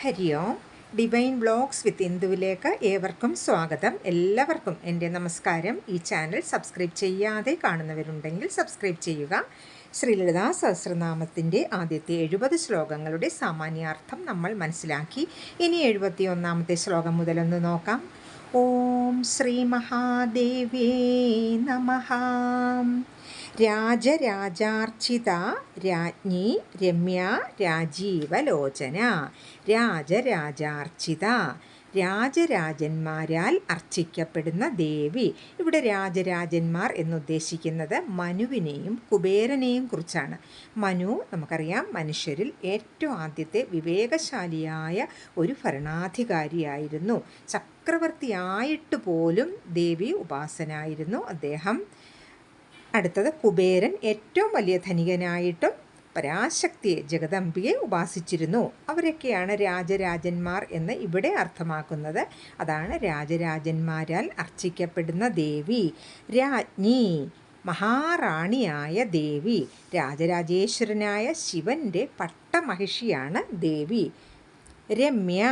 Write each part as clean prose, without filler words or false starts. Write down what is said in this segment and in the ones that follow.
ഹരി ഓം. Divine vlogs വിത്ത് ഇന്ദുവിലേക്ക് ഏവർക്കും സ്വാഗതം. എല്ലാവർക്കും എൻ്റെ നമസ്കാരം. ഈ ചാനൽ സബ്സ്ക്രൈബ് ചെയ്യാതെ കാണുന്നവരുണ്ടെങ്കിൽ സബ്സ്ക്രൈബ് ചെയ്യുക. ശ്രീലളിതാ സഹസ്രനാമത്തിൻ്റെ ആദ്യത്തെ 70 ശ്ലോകങ്ങളുടെ സാമാന്യാർത്ഥം നമ്മൾ മനസ്സിലാക്കി. ഇനി 71ാമത്തെ ശ്ലോകം മുതലൊന്ന് നോക്കാം. ഓം ശ്രീ മഹാദേവേ നമഃ. രാജരാജാർച്ചിത രാജ്ഞി രമ്യ രാജീവലോചന. രാജരാജാർച്ചിത, രാജരാജന്മാരാൽ അർച്ചിക്കപ്പെടുന്ന ദേവി. ഇവിടെ രാജരാജന്മാർ എന്നുദ്ദേശിക്കുന്നത് മനുവിനെയും കുബേരനെയും കുറിച്ചാണ്. മനു നമുക്കറിയാം മനുഷ്യരിൽ ഏറ്റവും ആദ്യത്തെ വിവേകശാലിയായ ഒരു ഭരണാധികാരിയായിരുന്നു. ചക്രവർത്തിയായിട്ട് പോലും ദേവി ഉപാസനായിരുന്നു അദ്ദേഹം. അടുത്തത് കുബേരൻ ഏറ്റവും വലിയ ധനികനായിട്ടും പരാശക്തിയെ ജഗദംബിയെ ഉപാസിച്ചിരുന്നു. അവരൊക്കെയാണ് രാജരാജന്മാർ എന്ന് ഇവിടെ അർത്ഥമാക്കുന്നത്. അതാണ് രാജരാജന്മാരാൽ അർച്ചിക്കപ്പെടുന്ന ദേവി. രാജ്ഞി, മഹാറാണിയായ ദേവി. രാജരാജേശ്വരനായ ശിവൻ്റെ പട്ടമഹിഷിയാണ് ദേവി. രമ്യ,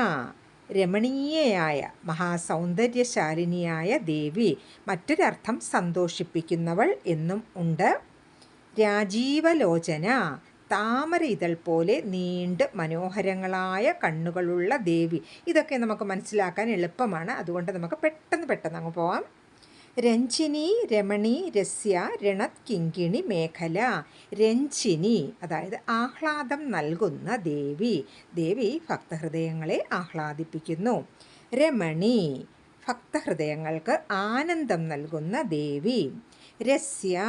രമണീയയായ മഹാസൗന്ദര്യശാലിനിയായ ദേവി. മറ്റൊരർത്ഥം സന്തോഷിപ്പിക്കുന്നവൾ എന്നും ഉണ്ട്. രാജീവലോചന, താമര ഇതൾ പോലെ നീണ്ട് മനോഹരങ്ങളായ കണ്ണുകളുള്ള ദേവി. ഇതൊക്കെ നമുക്ക് മനസ്സിലാക്കാൻ എളുപ്പമാണ്, അതുകൊണ്ട് നമുക്ക് പെട്ടെന്ന് അങ്ങ് പോവാം. രഞ്ജിനി, രമണി, രസ്യ, രണത്, കിങ്കിണി, മേഖല. രഞ്ജിനി അതായത് ആഹ്ലാദം നൽകുന്ന ദേവി. ദേവി ഭക്തഹൃദയങ്ങളെ ആഹ്ലാദിപ്പിക്കുന്നു. രമണി, ഭക്തഹൃദയങ്ങൾക്ക് ആനന്ദം നൽകുന്ന ദേവി. രസ്യ,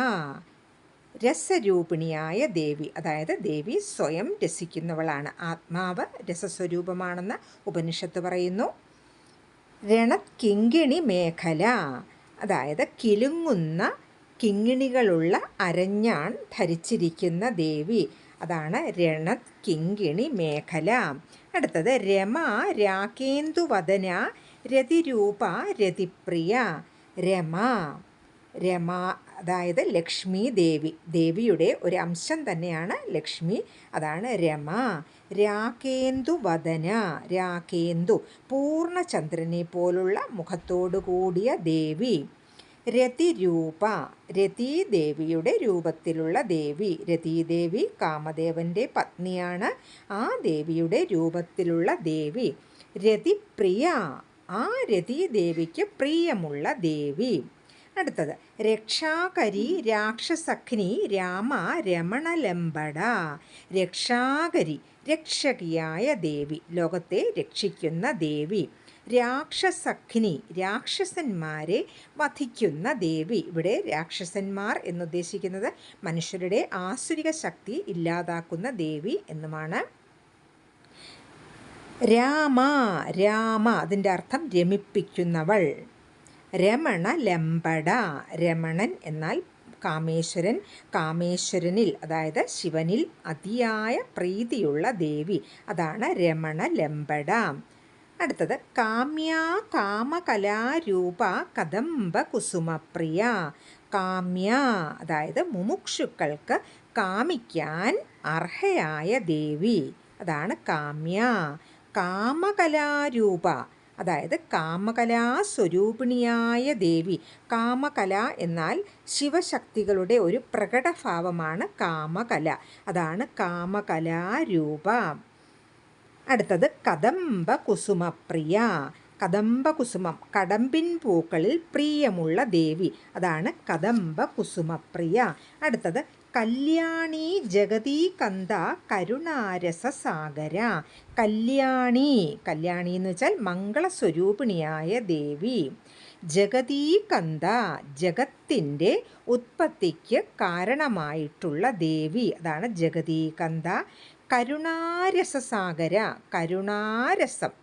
രസരൂപിണിയായ ദേവി. അതായത് ദേവി സ്വയം രസിക്കുന്നവളാണ്. ആത്മാവ് രസസ്വരൂപമാണെന്ന് ഉപനിഷത്ത് പറയുന്നു. രണത്, കിങ്കിണി, മേഖല അതായത് കിലുങ്ങുന്ന കിങ്ങിണികളുള്ള അരഞ്ഞാൺ ധരിച്ചിരിക്കുന്ന ദേവി. അതാണ് രണത്, കിങ്കിണി, മേഖല. അടുത്തത് രമ, രാകേന്ദുവദന, രതിരൂപ, രതിപ്രിയ. രമ, രമ അതായത് ലക്ഷ്മി ദേവി. ദേവിയുടെ ഒരു അംശം തന്നെയാണ് ലക്ഷ്മി, അതാണ് രമ. രാകേന്ദുവദന, രാകേന്ദു പൂർണ്ണചന്ദ്രനെ പോലുള്ള മുഖത്തോടു കൂടിയ ദേവി. രതിരൂപ, രതീദേവിയുടെ രൂപത്തിലുള്ള ദേവി. രതീദേവി കാമദേവൻ്റെ പത്നിയാണ്. ആ ദേവിയുടെ രൂപത്തിലുള്ള ദേവി. രതിപ്രിയ, ആ രതീദേവിക്ക് പ്രിയമുള്ള ദേവി. അടുത്തത് രക്ഷാകരി, രാക്ഷസഖ്നി, രാമ, രമണലംബട. രക്ഷാകരി, രക്ഷകിയായ ദേവി, ലോകത്തെ രക്ഷിക്കുന്ന ദേവി. രാക്ഷസഖ്നി, രാക്ഷസന്മാരെ വധിക്കുന്ന ദേവി. ഇവിടെ രാക്ഷസന്മാർ എന്നുദ്ദേശിക്കുന്നത് മനുഷ്യരുടെ ആസുരിക ശക്തി ഇല്ലാതാക്കുന്ന ദേവി എന്നുമാണ്. രാമ, രാമ അതിൻ്റെ അർത്ഥം രമിപ്പിക്കുന്നവൾ. രമണലംബട, രമണൻ എന്നാൽ കാമേശ്വരൻ. കാമേശ്വരനിൽ അതായത് ശിവനിൽ അതിയായ പ്രീതിയുള്ള ദേവി. അതാണ് രമണലംബട. അടുത്തത് കാമ്യ, കാമകലാരൂപ, കദംബ കുസുമപ്രിയ. കാമ്യ അതായത് മുമുക്ഷുക്കൾക്ക് കാമിക്കാൻ അർഹയായ ദേവി. അതാണ് കാമ്യ. കാമകലാരൂപ അതായത് കാമകലാസ്വരൂപിണിയായ ദേവി. കാമകല എന്നാൽ ശിവശക്തികളുടെ ഒരു പ്രകടഭാവമാണ് കാമകല. അതാണ് കാമകലാരൂപ. അടുത്തത് കദംബ കുസുമപ്രിയ. കദംബ കുസുമം കടമ്പിൻ പൂക്കളിൽ പ്രിയമുള്ള ദേവി. അതാണ് കദംബ കുസുമപ്രിയ. അടുത്തത് കല്യാണി, ജഗതീകന്ത, കരുണാരസസാഗര. കല്യാണി, കല്യാണി എന്ന് വെച്ചാൽ മംഗളസ്വരൂപിണിയായ ദേവി. ജഗതീകന്ത, ജഗത്തിൻ്റെ ഉത്പത്തിക്ക് കാരണമായിട്ടുള്ള ദേവി. അതാണ് ജഗതീകന്ത. കരുണാരസസാഗര, കരുണാരസം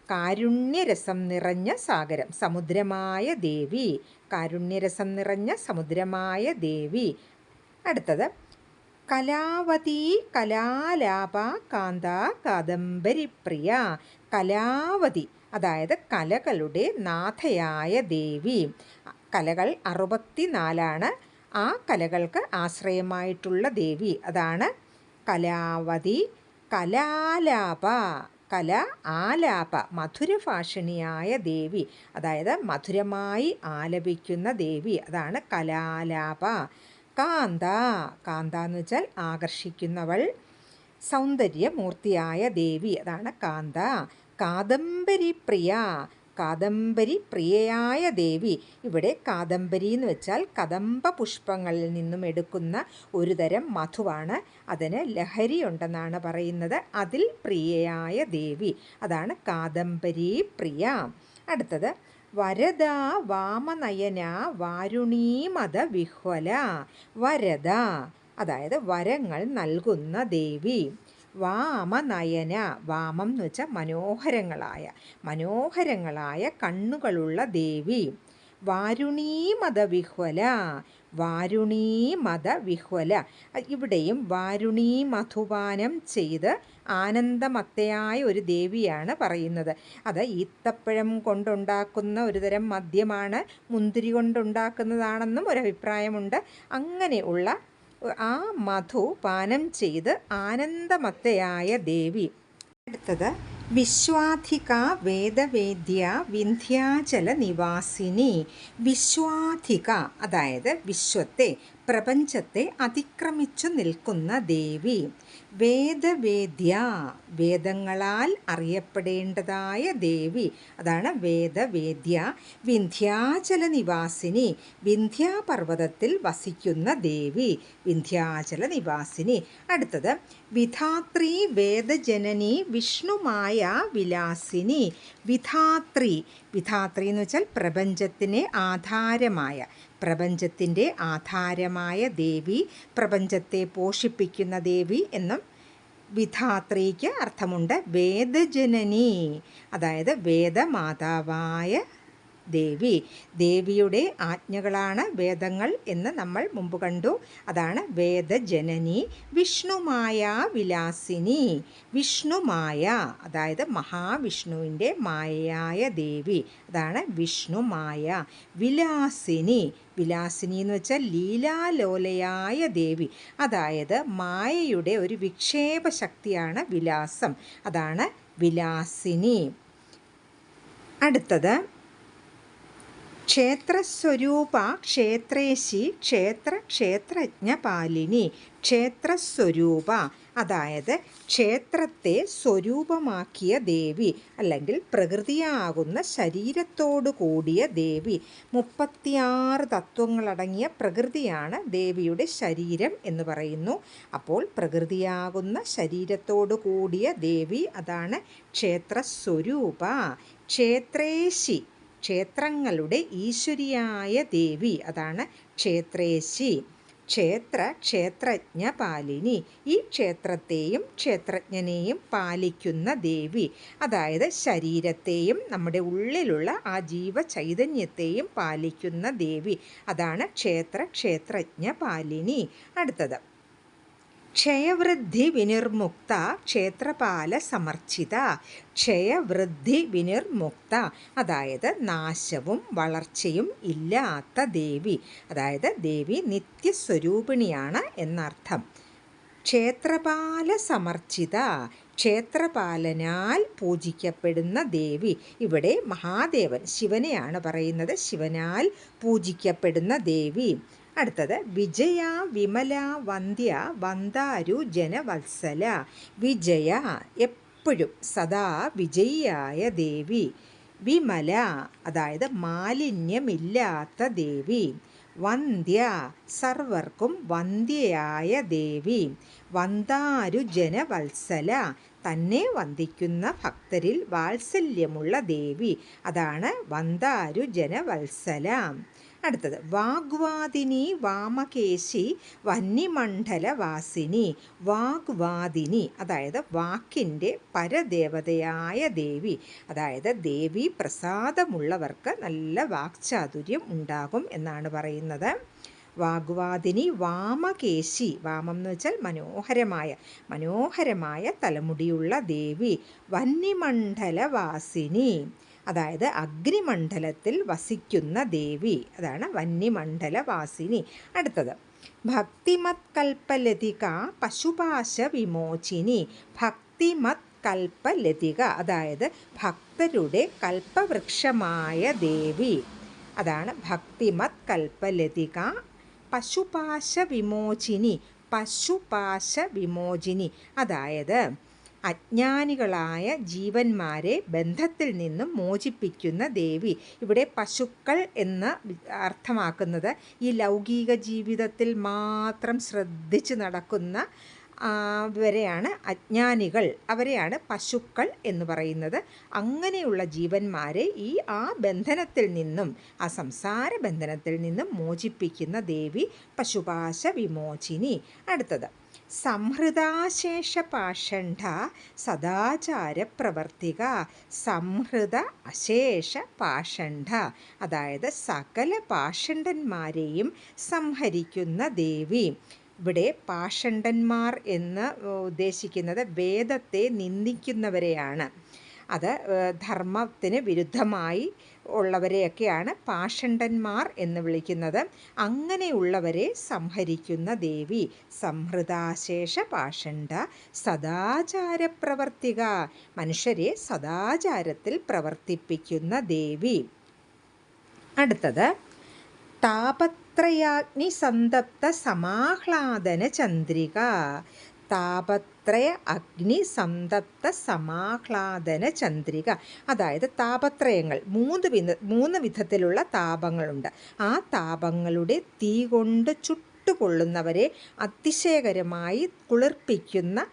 കാരുണ്യരസം നിറഞ്ഞ സാഗരം, സമുദ്രമായ ദേവി. കാരുണ്യരസം നിറഞ്ഞ സമുദ്രമായ ദേവി. അടുത്തത് കലാവതി, കലാലാപ, കാന്ത, കാദംബരിപ്രിയ. കലാവതി അതായത് കലകളുടെ നാഥയായ ദേവി. കലകൾ 64 ആ കലകൾക്ക് ആശ്രയമായിട്ടുള്ള ദേവി. അതാണ് കലാവതി. കലാലാപ, കല ആലാപ മധുരഭാഷിണിയായ ദേവി, അതായത് മധുരമായി ആലപിക്കുന്ന ദേവി, അതാണ് കലാലാപ. കാന്ത, കാന്ത എന്ന് വെച്ചാൽ ആകർഷിക്കുന്നവൾ, സൗന്ദര്യമൂർത്തിയായ ദേവി, അതാണ് കാന്ത. കാദംബരി പ്രിയ, കാദംബരി പ്രിയയായ ദേവി. ഇവിടെ കാദംബരി എന്ന് വെച്ചാൽ കദംബ പുഷ്പങ്ങളിൽ നിന്നും എടുക്കുന്ന ഒരു തരം മധുവാണ്. അതിന് ലഹരി ഉണ്ടെന്നാണ് പറയുന്നത്. അതിൽ പ്രിയയായ ദേവി, അതാണ് കാദംബരി പ്രിയ. അടുത്തത് വരദ വാമനയന വാരുണീമത വിഹ്വല. വരദ, അതായത് വരങ്ങൾ നൽകുന്ന ദേവി. വാമനയന, വാമം എന്ന് വെച്ചാൽ മനോഹരങ്ങളായ കണ്ണുകളുള്ള ദേവി. വാരുണീമത വിഹ്വല, വാരുണീമത വിഹ്വല. ഇവിടെയും വാരുണീ മധുപാനം ചെയ്ത് ആനന്ദമത്തയായ ഒരു ദേവിയാണ് പറയുന്നത്. അത് ഈത്തപ്പഴം കൊണ്ടുണ്ടാക്കുന്ന ഒരുതരം മദ്യമാണ്, മുന്തിരി കൊണ്ടുണ്ടാക്കുന്നതാണെന്നും ഒരഭിപ്രായമുണ്ട്. അങ്ങനെയുള്ള ആ മധു പാനം ചെയ്ത് ആനന്ദമത്തയായ ദേവി. അടുത്തത് വിശ്വാധിക വേദവേദ്യ വിന്ധ്യാചല നിവാസിനി. വിശ്വാധിക, അതായത് വിശ്വത്തെ, പ്രപഞ്ചത്തെ അതിക്രമിച്ചു നിൽക്കുന്ന ദേവി. വേദവേദ്യ, വേദങ്ങളാൽ അറിയപ്പെടേണ്ടതായ ദേവി, അതാണ് വേദവേദ്യ. വിന്ധ്യാചല നിവാസിനി, വിന്ധ്യാപർവ്വതത്തിൽ വസിക്കുന്ന ദേവി, വിന്ധ്യാചല നിവാസിനി. അടുത്തത് വിധാത്രി വേദജനനി വിഷ്ണുമായ വിലാസിനി. വിധാത്രി, വിധാത്രി എന്ന് വെച്ചാൽ പ്രപഞ്ചത്തിന് ആധാരമായ, പ്രപഞ്ചത്തിൻ്റെ ആധാരമായ ദേവി, പ്രപഞ്ചത്തെ പോഷിപ്പിക്കുന്ന ദേവി എന്നും വിധാത്രിക്ക് അർത്ഥമുണ്ട്. വേദജനനി, അതായത് വേദമാതാവായ ദേവി. ദേവിയുടെ ആജ്ഞകളാണ് വേദങ്ങൾ എന്ന് നമ്മൾ മുമ്പ് കണ്ടു. അതാണ് വേദജനനി. വിഷ്ണുമായ വിലാസിനി, വിഷ്ണുമായ, അതായത് മഹാവിഷ്ണുവിൻ്റെ മായയായ ദേവി, അതാണ് വിഷ്ണുമായ. വിലാസിനി, വിലാസിനി എന്ന് വെച്ചാൽ ലീലാലോലയായ ദേവി, അതായത് മായയുടെ ഒരു വിക്ഷേപ ശക്തിയാണ് വിലാസം, അതാണ് വിലാസിനി. അടുത്തത് ക്ഷേത്രസ്വരൂപ ക്ഷേത്രേശി ക്ഷേത്രജ്ഞപാലിനി. ക്ഷേത്രസ്വരൂപ, അതായത് ക്ഷേത്രത്തെ സ്വരൂപമാക്കിയ ദേവി, അല്ലെങ്കിൽ പ്രകൃതിയാകുന്ന ശരീരത്തോടു കൂടിയ ദേവി. 36 തത്വങ്ങളടങ്ങിയ പ്രകൃതിയാണ് ദേവിയുടെ ശരീരം എന്ന് പറയുന്നു. അപ്പോൾ പ്രകൃതിയാകുന്ന ശരീരത്തോടു കൂടിയ ദേവി, അതാണ് ക്ഷേത്രസ്വരൂപ. ക്ഷേത്രേശി, ക്ഷേത്രങ്ങളുടെ ഈശ്വരിയായ ദേവി, അതാണ് ക്ഷേത്രേശി. ക്ഷേത്രജ്ഞപാലിനി, ഈ ക്ഷേത്രത്തെയും ക്ഷേത്രജ്ഞനെയും പാലിക്കുന്ന ദേവി, അതായത് ശരീരത്തെയും നമ്മുടെ ഉള്ളിലുള്ള ആ ജീവചൈതന്യത്തെയും പാലിക്കുന്ന ദേവി, അതാണ് ക്ഷേത്രജ്ഞപാലിനി. അടുത്തത് ക്ഷയവൃദ്ധി വിനിർമുക്ത ക്ഷേത്രപാല സമർച്ചിത. ക്ഷയവൃദ്ധി വിനിർമുക്ത, അതായത് നാശവും വളർച്ചയും ഇല്ലാത്ത ദേവി, അതായത് ദേവി നിത്യസ്വരൂപിണിയാണ് എന്നർത്ഥം. ക്ഷേത്രപാല സമർച്ചിത, ക്ഷേത്രപാലനാൽ പൂജിക്കപ്പെടുന്ന ദേവി. ഇവിടെ മഹാദേവൻ ശിവനെയാണ് പറയുന്നത്, ശിവനാൽ പൂജിക്കപ്പെടുന്ന ദേവി. അടുത്തത് വിജയ വിമല വന്ദ്യ വന്ദാരു ജനവത്സല. വിജയ, എപ്പോഴും സദാ വിജയിയായ ദേവി. വിമല, അതായത് മാലിന്യമില്ലാത്ത ദേവി. വന്ദ്യ, സർവർക്കും വന്ധ്യയായ ദേവി. വന്ദാരു ജനവത്സല, തന്നെ വന്ദിക്കുന്ന ഭക്തരിൽ വാത്സല്യമുള്ള ദേവി, അതാണ് വന്ദാരു ജനവത്സല. അടുത്തത് വാഗ്വാദിനി വാമകേശി വന്യമണ്ഡലവാസിനി. വാഗ്വാദിനി, അതായത് വാക്കിൻ്റെ പരദേവതയായ ദേവി, അതായത് ദേവി പ്രസാദമുള്ളവർക്ക് നല്ല വാക്ചാതുര്യം ഉണ്ടാകും എന്നാണ് പറയുന്നത്. വാഗ്വാദിനി വാമകേശി, വാമം എന്ന് വെച്ചാൽ മനോഹരമായ തലമുടിയുള്ള ദേവി. വന്യമണ്ഡലവാസിനി, അതായത് അഗ്നിമണ്ഡലത്തിൽ വസിക്കുന്ന ദേവി, അതാണ് വന്യമണ്ഡലവാസിനി. അടുത്തത് ഭക്തിമത് കൽപ്പലതിക പശുപാശ വിമോചിനി. ഭക്തിമത് കൽപ്പലതിക, അതായത് ഭക്തരുടെ കൽപ്പവൃക്ഷമായ ദേവി. അതാണ് ഭക്തിമത് കൽപ്പലതിക. പശുപാശ വിമോചിനി, പശുപാശ വിമോചിനി, അതായത് അജ്ഞാനികളായ ജീവന്മാരെ ബന്ധത്തിൽ നിന്നും മോചിപ്പിക്കുന്ന ദേവി. ഇവിടെ പശുക്കൾ എന്ന് അർത്ഥമാക്കുന്നത് ഈ ലൗകിക ജീവിതത്തിൽ മാത്രം ശ്രദ്ധിച്ച് നടക്കുന്ന വരെയാണ് അജ്ഞാനികൾ, അവരെയാണ് പശുക്കൾ എന്ന് പറയുന്നത്. അങ്ങനെയുള്ള ജീവന്മാരെ ആ ബന്ധനത്തിൽ നിന്നും, ആ സംസാര ബന്ധനത്തിൽ നിന്നും മോചിപ്പിക്കുന്ന ദേവി പശുപാശ വിമോചിനി. അടുത്തത് സംഹൃതാശേഷ പാഷണ്ഡ സദാചാര പ്രവർത്തിക. സംഹൃത അശേഷ പാഷണ്ഡ, അതായത് സകല പാഷണ്ഡന്മാരെയും സംഹരിക്കുന്ന ദേവി. ഇവിടെ പാഷണ്ഡന്മാർ എന്ന് ഉദ്ദേശിക്കുന്നത് വേദത്തെ നിന്ദിക്കുന്നവരെയാണ്. അത് ധർമ്മത്തിന് വിരുദ്ധമായി ഉള്ളവരെയൊക്കെയാണ് പാഷണ്ഡന്മാർ എന്ന് വിളിക്കുന്നത്. അങ്ങനെയുള്ളവരെ സംഹരിക്കുന്ന ദേവി. സംഹൃതാശേഷ പാഷണ്ഡ സദാചാര പ്രവർത്തിക, മനുഷ്യരെ സദാചാരത്തിൽ പ്രവർത്തിപ്പിക്കുന്ന ദേവി. അടുത്തത് താപത്രയാഗ്നി സന്തപ്ത സമാഹ്ലാദന ചന്ദ്രിക. താപത്രയ അഗ്നി സന്തപ്ത സമാഹ്ലാദന ചന്ദ്രിക, അതായത് താപത്രയങ്ങൾ, മൂന്ന് വിധത്തിലുള്ള താപങ്ങളുണ്ട്. ആ താപങ്ങളുടെ തീ കൊണ്ട് ചുട്ടുകൊള്ളുന്നവരെ അതിശയകരമായി കുളിർപ്പിക്കുന്ന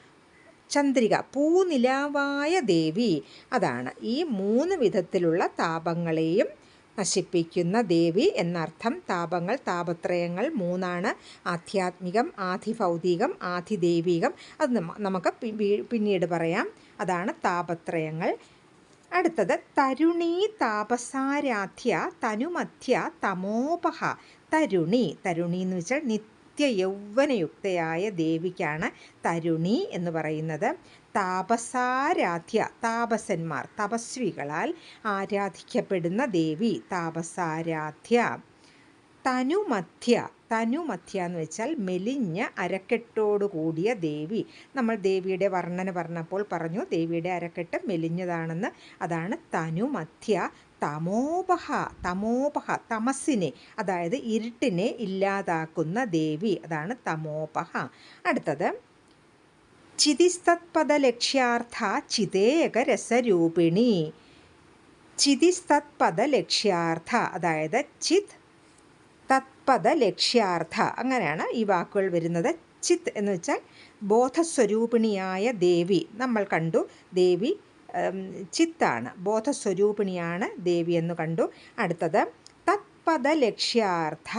ചന്ദ്രിക, പൂനിലാവായ ദേവി. അതാണ് ഈ 3 വിധത്തിലുള്ള താപങ്ങളെയും നശിപ്പിക്കുന്ന ദേവി എന്നർത്ഥം. താപങ്ങൾ, താപത്രയങ്ങൾ 3 ആധ്യാത്മികം, ആധിഭൗതികം, ആധിദൈവികം. അത് നമുക്ക് പിന്നീട് പറയാം. അതാണ് താപത്രയങ്ങൾ. അടുത്തത് തരുണി താപസാരാധ്യ തനുമധ്യ തമോപഹ. തരുണി, തരുണി എന്ന് വെച്ചാൽ നിത്യയൗവനയുക്തയായ ദേവിക്കാണ് തരുണി എന്ന് പറയുന്നത്. താപസാരാധ്യ, താപസന്മാർ, തപസ്വികളാൽ ആരാധിക്കപ്പെടുന്ന ദേവി താപസാരാധ്യ. തനുമധ്യ, തനുമധ്യ എന്ന് വെച്ചാൽ മെലിഞ്ഞ അരക്കെട്ടോടു കൂടിയ ദേവി. നമ്മൾ ദേവിയുടെ വർണ്ണന പറഞ്ഞപ്പോൾ പറഞ്ഞു ദേവിയുടെ അരക്കെട്ട് മെലിഞ്ഞതാണെന്ന്. അതാണ് തനുമധ്യ. തമോപഹ, തമോപഹ തമസ്സിനെ, അതായത് ഇരുട്ടിനെ ഇല്ലാതാക്കുന്ന ദേവി. അതാണ് തമോപഹ. അടുത്തത് ചിതിസ്തത്പദലക്ഷ്യാർത്ഥ ചിതേകരസരൂപിണി. ചിതിസ്തത്പദലക്ഷ്യാർത്ഥ, അതായത് ചിത് തത്പദലക്ഷ്യാർത്ഥ, അങ്ങനെയാണ് ഈ വാക്കുകൾ വരുന്നത്. ചിത്ത് എന്ന് വെച്ചാൽ ബോധസ്വരൂപിണിയായ ദേവി. നമ്മൾ കണ്ടു ദേവി ചിത്താണ്, ബോധസ്വരൂപിണിയാണ് ദേവി എന്ന് കണ്ടു. അടുത്തത് തത്പദലക്ഷ്യാർത്ഥ,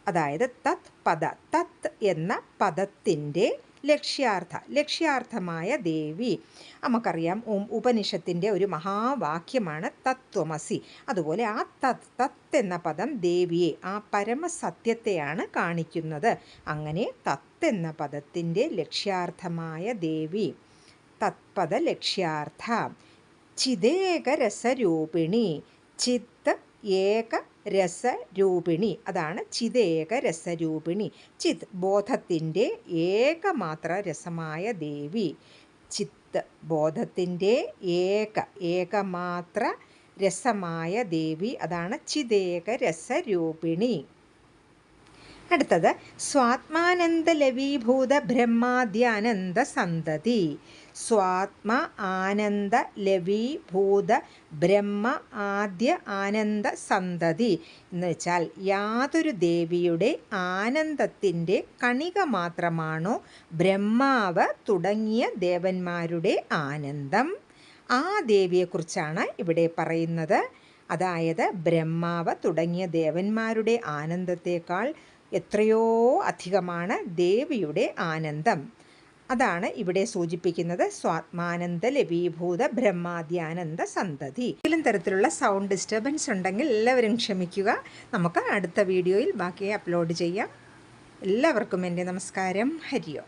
അതായത് തത്പദ, തത് എന്ന പദത്തിൻ്റെ ലക്ഷ്യാർത്ഥമായ ദേവി. നമുക്കറിയാം ഉപനിഷത്തിൻ്റെ ഒരു മഹാവാക്യമാണ് തത്വമസി. അതുപോലെ ആ തത്ത് എന്ന പദം ദേവിയെ, ആ പരമസത്യത്തെയാണ് കാണിക്കുന്നത്. അങ്ങനെ തത്ത് എന്ന പദത്തിൻ്റെ ലക്ഷ്യാർത്ഥമായ ദേവി തത്പദ ലക്ഷ്യാർത്ഥ. ചിതേകരസരൂപിണി, ചിത്ത് ഏക രസരൂപിണി, അതാണ് ചിതേകരസരൂപിണി. ചിത് ബോധത്തിൻ്റെ ഏകമാത്ര രസമായ ദേവി. ചിത്ത് ബോധത്തിൻ്റെ ഏകമാത്ര രസമായ ദേവി, അതാണ് ചിതേകരസരൂപിണി. അടുത്തത് സ്വാത്മാനന്ദ ലവീഭൂത ബ്രഹ്മാദ്യാനന്ദ സന്തതി. സ്വാത്മ ആനന്ദ ലവീഭൂത ബ്രഹ്മ ആദ്യ ആനന്ദ സന്തതി എന്ന് വെച്ചാൽ യാതൊരു ദേവിയുടെ ആനന്ദത്തിൻ്റെ കണിക മാത്രമാണോ ബ്രഹ്മാവ് തുടങ്ങിയ ദേവന്മാരുടെ ആനന്ദം, ആ ദേവിയെക്കുറിച്ചാണ് ഇവിടെ പറയുന്നത്. അതായത് ബ്രഹ്മാവ് തുടങ്ങിയ ദേവന്മാരുടെ ആനന്ദത്തേക്കാൾ എത്രയോ അധികമാണ് ദേവിയുടെ ആനന്ദം. അതാണ് ഇവിടെ സൂചിപ്പിക്കുന്നത്. സ്വാത്മാനന്ദ ലവീഭൂത ബ്രഹ്മാദ്യാനന്ദ സന്തതി. ഏതെങ്കിലും തരത്തിലുള്ള സൗണ്ട് ഡിസ്റ്റർബൻസ് ഉണ്ടെങ്കിൽ എല്ലാവരും ക്ഷമിക്കുക. നമുക്ക് അടുത്ത വീഡിയോയിൽ ബാക്കി അപ്ലോഡ് ചെയ്യാം. എല്ലാവർക്കും എൻ്റെ നമസ്കാരം. ഹരിയോ.